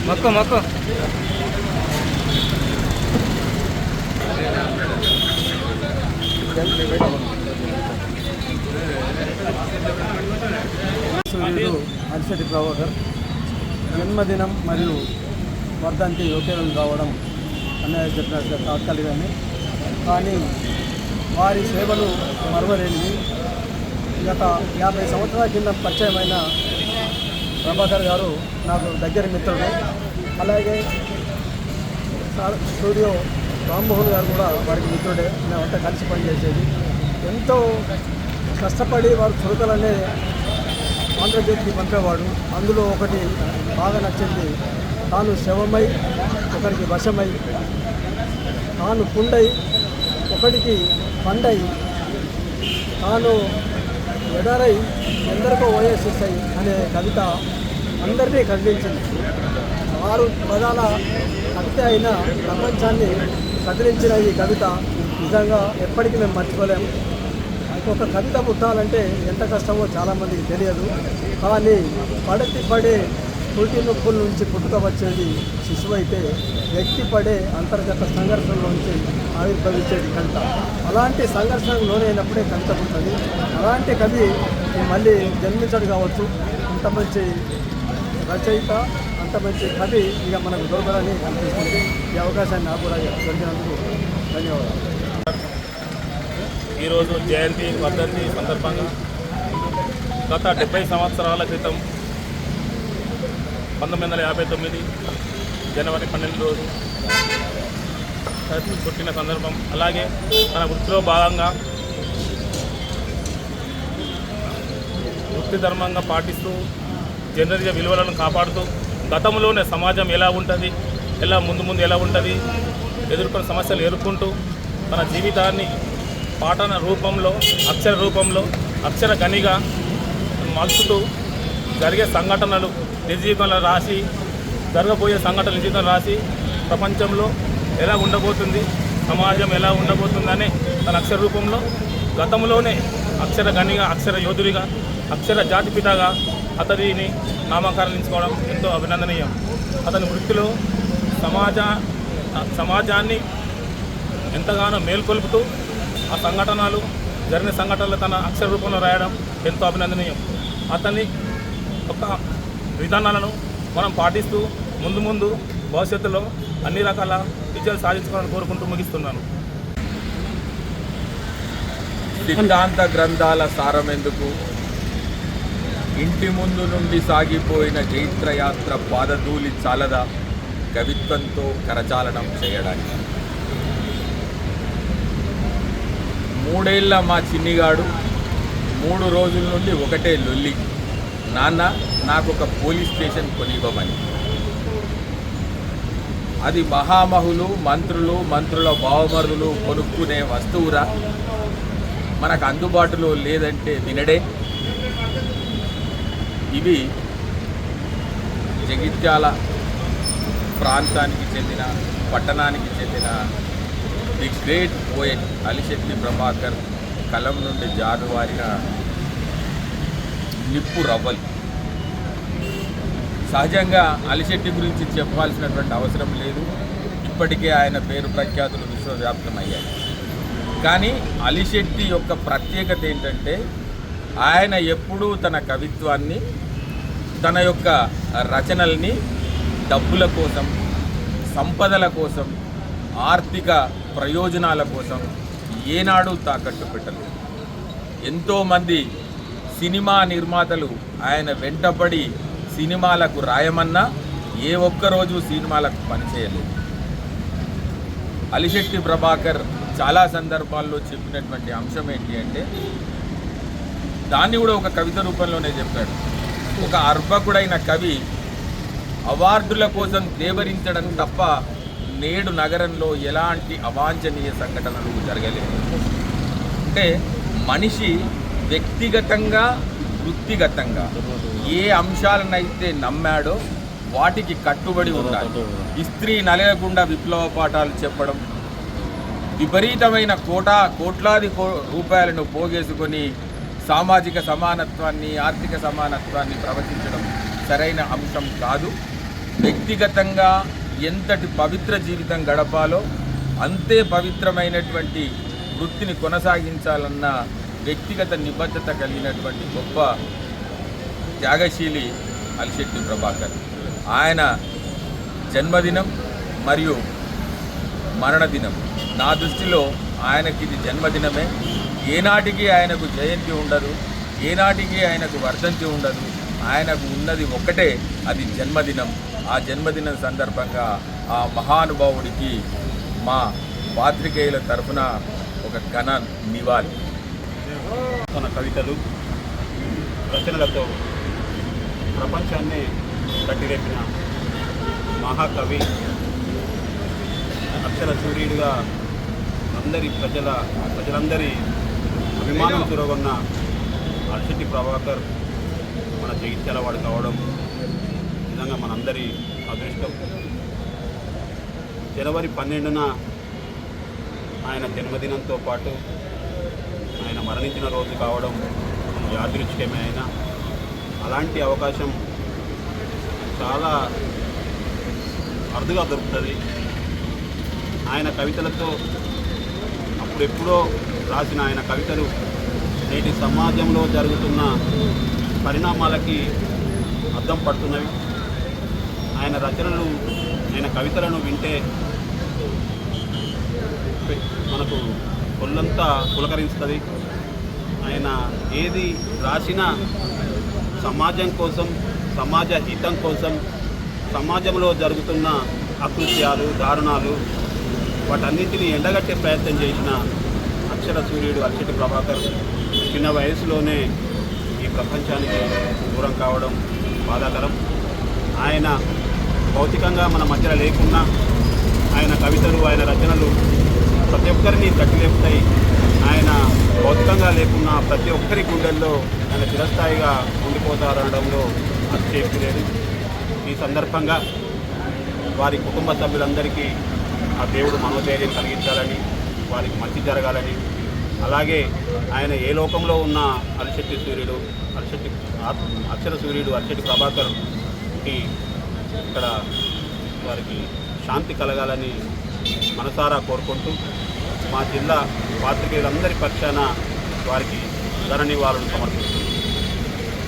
మక్కో మక్కో సూర్యుడు అలిశెట్టి ప్రభాకర్ జన్మదినం మరియు వర్ధంతి ఒకే రోజు రావడం అన్నయ్య చెప్పినట్టు తాత్కాలికమే, కానీ వారి సేవలు మరవలేనివి. గత 50 సంవత్సరాల కింద పరిచయమైన ప్రభాకర్ గారు నాకు దగ్గర మిత్రుడు. అలాగే స్టూడియో రామ్మోహన్ గారు కూడా వారికి మిత్రుడే. మేమంతా కలిసి పనిచేసేది. ఎంతో కష్టపడి వారు చురుకలనే ఆంధ్రజ్యోతికి పంపేవాడు. అందులో ఒకటి బాగా నచ్చింది, తాను శవమై ఒకరికి వశమై, తాను కుండై ఒకడికి పండై, తాను ఎడరై ఎందరికో ఓఎస్ఎస్ఐ అనే కవిత అందరినీ కదిలించింది. 6 పదాల కవిత అయిన ప్రపంచాన్ని కదిలించిన ఈ కవిత నిజంగా ఎప్పటికీ మేము మర్చిపోలేము. ఒక కవిత పుట్టాలంటే ఎంత కష్టమో చాలామందికి తెలియదు. కానీ పడే పుట్టి నొప్పుల నుంచి పుట్టుక వచ్చేది శిశువు అయితే, వ్యక్తి పడే అంతర్గత సంఘర్షణలోంచి ఆవిర్భవించేది కవిత. అలాంటి సంఘర్షణకు లోనైనప్పుడే కవిత పుట్టింది. అలాంటి కవి మళ్ళీ జన్మించడు కావచ్చు. అంత మంచి రచయిత, అంత మంచి కవి ఇక మనకు దొరకదని అనిపిస్తుంది. ఈ అవకాశాన్ని నాకు కూడా దొరికినందుకు ధన్యవాదాలు. ఈరోజు జయంతి వర్ధంతి సందర్భంగా గత 70 సంవత్సరాల క్రితం 1959 జనవరి 12 రోజు పుట్టిన సందర్భం. అలాగే తన వృత్తిలో భాగంగా వృత్తి ధర్మంగా పాటిస్తూ జనరియ విలువలను కాపాడుతూ గతంలోనే సమాజం ఎలా ఉంటుంది, ఎలా ముందు ఎలా ఉంటుంది, ఎదుర్కొన్న సమస్యలు ఎదుర్కొంటూ తన జీవితాన్ని పాఠన రూపంలో, అక్షర రూపంలో, అక్షర గనిగా మలుచుతూ జరిగే సంఘటనలు నిజ జీవితంలో రాసి, జరగబోయే సంఘటనలు నిజ జీవితంలో రాసి ప్రపంచంలో ఎలా ఉండబోతుంది, సమాజం ఎలా ఉండబోతుందనే తన అక్షర రూపంలో గతంలోనే అక్షర గనిగా, అక్షర యోధుడిగా, అక్షర జాతిపితగా అతడిని నామకరణించుకోవడం ఎంతో అభినందనీయం. అతని వృత్తిలో సమాజాన్ని ఎంతగానో మేల్కొల్పుతూ ఆ సంఘటనలు జరిగిన సంఘటనలు తన అక్షర రూపంలో రాయడం ఎంతో అభినందనీయం. అతని ఒక విధానాలను మనం పాటిస్తూ ముందు భవిష్యత్తులో అన్ని రకాల విజయాలు సాధించుకోవాలని కోరుకుంటూ ముగిస్తున్నాను. సిద్ధాంత గ్రంథాల సారమెందుకు, ఇంటి ముందు నుండి సాగిపోయిన జైత్రయాత్ర పాదధూళి చాలదా కవిత్వంతో కరచాలనం చేయడానికి. 3 ఏళ్ల మా చిన్నిగాడు 3 రోజుల నుండి ఒకటే లొల్లి, నాన్న నాకొక పోలీస్ స్టేషన్ కొనివ్వమని. అది మహామహులు, మంత్రుల బావమరులు కొనుక్కునే వస్తువురా, మనకు అందుబాటులో లేదంటే వినడే. ఇవి జగిత్యాల ప్రాంతానికి చెందిన, పట్టణానికి చెందిన the great poet Alishetti Prabhakar కలం నుండి జారువారిన నిప్పు రవ్వలు. సహజంగా అలిశెట్టి గురించి చెప్పాల్సినటువంటి అవసరం లేదు. అప్పటికే ఆయన పేరు ప్రఖ్యాతులు విశ్వవ్యాప్తమయ్యాయి. కానీ అలిశెట్టి యొక్క ప్రత్యేకత ఏంటంటే ఆయన ఎప్పుడూ తన కవిత్వాన్ని, తన యొక్క రచనల్ని డబ్బుల కోసం, సంపదల కోసం, ఆర్థిక ప్రయోజనాల కోసం ఏనాడు తాకట్టు పెట్టలేదు. ఎంతోమంది సినిమా నిర్మాతలు ఆయన వెంటపడి సినిమాలకు రాయమన్నా ఏ ఒక్కరోజు సినిమాలకు పనిచేయలేదు. అలిశెట్టి ప్రభాకర్ చాలా సందర్భాల్లో చెప్పినటువంటి అంశం ఏంటి అంటే, దాన్ని కూడా ఒక కవిత రూపంలోనే చెప్పాడు. ఒక అర్భకుడైన కవి అవార్డుల కోసం దేవరించడం తప్ప నేడు నగరంలో ఎలాంటి అవాంఛనీయ సంఘటనలు జరగలేదు. అంటే మనిషి వ్యక్తిగతంగా, వృత్తిగతంగా ఏ అంశాలనైతే నమ్మాడో వాటికి కట్టుబడి ఉండాలి. ఇస్త్రీ నలగకుండా విప్లవ పాఠాలు చెప్పడం, విపరీతమైన కోట్లాది రూపాయలను పోగేసుకొని సామాజిక సమానత్వాన్ని, ఆర్థిక సమానత్వాన్ని ప్రవచించడం సరైన అంశం కాదు. వ్యక్తిగతంగా ఎంతటి పవిత్ర జీవితం గడపాలో అంతే పవిత్రమైనటువంటి వృత్తిని కొనసాగించాలన్న వ్యక్తిగత నిబద్ధత కలిగినటువంటి గొప్ప త్యాగశీలి అలిశెట్టి ప్రభాకర్. ఆయన జన్మదినం మరియు మరణదినం నా దృష్టిలో ఆయనకి ఇది జన్మదినమే. ఏనాటికి ఆయనకు జయంతి ఉండదు, ఏనాటికి ఆయనకు వర్ధంతి ఉండదు. ఆయనకు ఉన్నది ఒక్కటే, అది జన్మదినం. ఆ జన్మదినం సందర్భంగా ఆ మహానుభావుడికి మా పాత్రికేయుల తరఫున ఒక ఘన నివాళి. తన కవితలు, రచనలతో ప్రపంచాన్ని కట్టిరేపిన మహాకవి, అక్షర సూర్యుడిగా ప్రజలందరి అభిమానం చూరగొన్న అలిశెట్టి ప్రభాకర్ మన జగిత్యాల వాడు కావడం నిజంగా మనందరి అదృష్టం. జనవరి 12న ఆయన జన్మదినంతో పాటు ఆయన మరణించిన రోజు కావడం యాదృచ్ఛికమే. అయినా అలాంటి అవకాశం చాలా అరుదుగా దొరుకుతుంది. ఆయన కవితలతో అప్పుడెప్పుడో రాసిన ఆయన కవితలు నేటి సమాజంలో జరుగుతున్న పరిణామాలకి అద్దం పడుతున్నవి. ఆయన రచనలు, ఆయన కవితలను వింటే మనకు ఒళ్ళంతా పులకరిస్తుంది. ఆయన ఏది రాసినా సమాజం కోసం, సమాజ హితం కోసం, సమాజంలో జరుగుతున్న అకృత్యాలు, దారుణాలు వాటన్నింటినీ ఎండగట్టే ప్రయత్నం చేసిన అక్షర సూర్యుడు అలిశెట్టి ప్రభాకర్ చిన్న వయసులోనే ఈ ప్రపంచానికి దూరం కావడం బాధాకరం. ఆయన భౌతికంగా మన మధ్యలో లేకున్నా ఆయన కవితలు, ఆయన రచనలు ప్రతి ఒక్కరిని తట్టిలేపుతాయి. ఆయన భౌతికంగా లేకున్నా ప్రతి ఒక్కరి గుండెల్లో ఆయన చిరస్థాయిగా ఉండిపోతారనడంలో అతిశయోక్తి లేదు. ఈ సందర్భంగా వారి కుటుంబ సభ్యులందరికీ ఆ దేవుడు మనోధైర్యం కలిగించాలని, వారికి మంచి జరగాలని, అలాగే ఆయన ఏ లోకంలో ఉన్న అక్షర సూర్యుడు అలిశెట్టి ప్రభాకర్కి ఇక్కడ వారికి శాంతి కలగాలని మనసారా కోరుకుంటూ మా జిల్లా పాత్రికేయులందరి పక్షాన వారికి ఘన నివాళులు సమర్పిస్తున్నాం.